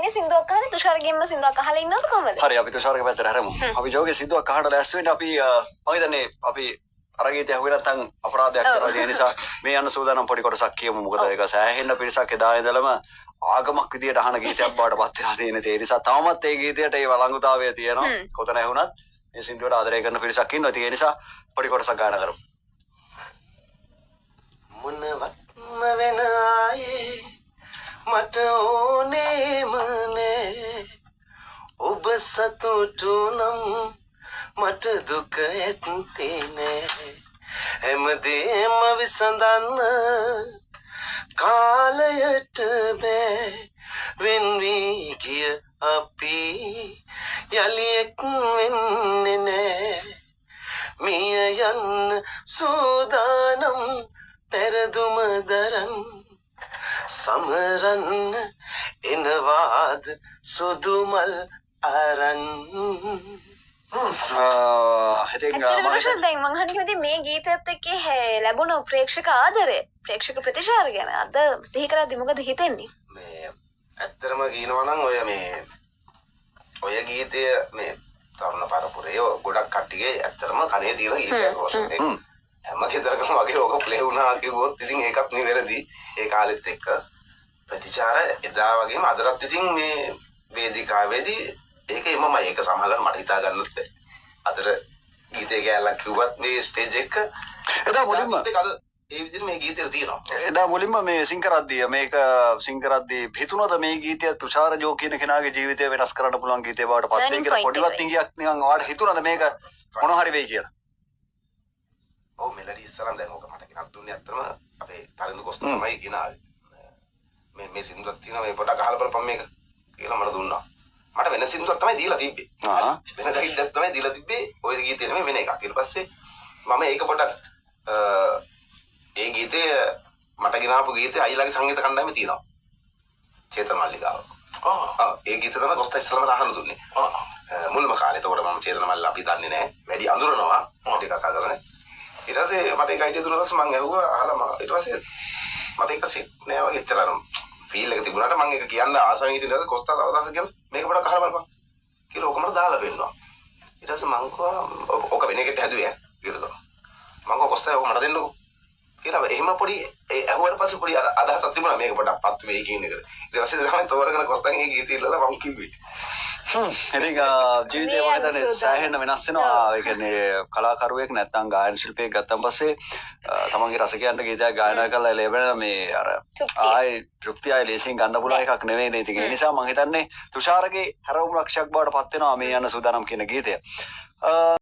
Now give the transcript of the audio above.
දෙවෙනි සින්දුවක් අහන්නේ තුෂාරගෙන්ම සින්දුවක් අහලා ඉන්නවද කොහමද? හරි අපි තුෂාරගේ පැත්තට හැරමු. අපි ජෝගේ සින්දුවක් අහන්න ලෑස්ති වෙන්න අපි මම හිතන්නේ අපි අරගීතය අහුවේ නැත්නම් අපරාධයක් කරනවා. ඒ නිසා මේ යන සූදානම් පොඩි කොටසක් කියමු. මොකද ඒක සෑහෙන්න පිරිසක් එදා ඉඳලම ආගමක් විදියට අහන ගීතයක් බවට පත් වෙනවා තියෙන. ඒ නිසා තාමත් ඒ ගීතයට ඒ වළංගුතාවය තියෙනවා. කොතන ඇහුණත් මේ සින්දුවට ආදරය කරන පිරිසක් ඉන්නවා. ඒ නිසා පොඩි කොටසක් ගායනා කරමු. මොනවත්ම වෙන ආයේ මට ඕනේම නෑ ඔබ සතුටු නම් මට දුක ඇත්තේ නෑ හැමදේම විසඳන්න කාලයට බෑ වෙන් වී ගිය අපි යලි එක් වෙන්නේ නෑ මිය යන්න සූදානම් පෙරදුම දරන් සමරන්න එනවාද සුදුමල් අරන් දැන් මං අහන්නේ මේ ගීතයත් එක්ක ලැබුණු ප්‍රේක්ෂක ආදරය ප්‍රේක්ෂක ප්‍රතිචාර ගැන අද සිහි කරද්දි මොකද හිතෙන්නේ? මේ ඇත්තටම කියනවා නම් ඔය ගීතය මේ තරුණ පරපුරේ ගොඩක් කට්ටියගේ ඇත්තටම කනේ තියෙන ගීතයක් වගේ. හැම කෙනෙකුටම වගේ ඕක ප්ලේ වුණා කිව්වොත් ඉතින් ඒකත් නිවැරදි. ඒ කාලෙත් එක්ක ප්‍රතිචාර එදා වගේම අදටත් ඉතින් මේ වේදිකාවේදී ඒකෙම මම ඒක සමහරවිට මට හිතා ගන්නත් අදට ගීතේ ගෑල්ලක් කිව්වත් මේ ස්ටේජ් එක එදා මුලින්ම ඒ විදිහට මේ ගීතේ තියෙනවා. එදා මුලින්ම මේ සිංකරද්දිය මේක සිංකරද්දී හිතුණාද මේ ගීතය තුෂාර ජෝ කියන කෙනාගේ ජීවිතය වෙනස් කරන්න පුළුවන් ගීතේ බවට පත් වෙයි කියලා පොඩිවත් ඉංගියක් නිකන් ඔයාලට හිතුණාද මේක මොන හරි වෙයි කියලා? ඔව් මෙලඩි ඉස්සරම් දැන් ඕක මට ගෙනත් දුන්නේ අත්තම අපේ තරිඳු කොස් තමයි ගෙනාවේ. මේ සින්දුවක් තියෙනවා මේ පොඩක් අහලා බලපන් මේක කියලා මට දුන්නා. මට වෙන සින්දුවක් තමයි දීලා තිබ්බේ. වෙන ගයිඩ්ඩක් තමයි දීලා තිබ්බේ. ඔය ගීතේ නෙමෙයි වෙන එකක්. ඊට පස්සේ මම ඒක පොඩක් ඒ ගීතේ මට ගෙනාපු ගීතේ අයිලාගේ සංගීත කණ්ඩායමේ තියෙනවා. චේතන මල්ලිකාව. ඒ ගීතේ තමයි කොස්තා ඉස්සලම අහන්න දුන්නේ. මුල්ම කාලේ. එතකොට මම චේතන මල්ල අපි දන්නේ නැහැ. වැඩි අඳුරනවා. මොකද කතා කරන්නේ. ඊට පස්සේ මට ඒක අයිඩියා දුන්නා. මම ඇහුවා අහලා ඊට පස්සේ මට ඒක සෙට් නෑ වගේ එච්චරම ෆීල් එක තිබුණාට මම ඒක කියන්න ආසාවෙන් හිටියද කොස්තා තවදක් කියලා මේක පොඩක් අහලා බලපන් කියලා ඔකම දාලා පෙන්නනවා. ඊට පස්සේ මං කිව්වා ඔක වෙන එකට හැදුවේ කියලා. මං කිව්වා කොස්තා ඔක මට දෙන්නකෝ කියලා. එහෙම පොඩි ඒ ඇහුවට පස්සේ පොඩි අදහසක් තිබුණා මේක පොඩක් පත් වෙයි කියන එකට. ඊට පස්සේ තමයි තෝරගෙන කොස්තාගේ ගීතය ඉල්ලලා මං කිව්වේ. ඉතින් ජීවිතේ මම හිතන්නේ සෑහෙන වෙනස් වෙනවා. ඒ කියන්නේ කලාකරුවෙක් නැත්නම් ගායන ශිල්පියෙක් ගත්තන් පස්සේ තමන්ගේ රසිකයන්ට ගීතයක් ගායනා කරලා ලැබෙන මේ අර ආයේ තෘප්තිය ආයේ ලේසියෙන් ගන්න පුළුවන් එකක් නෙවෙයි නේ. ඉතින් ඒ නිසා මම හිතන්නේ තුෂාරගේ හැරවුම් රක්ෂයක් බවට පත් වෙනවා මේ යන සූදානම් කියන ගීතය.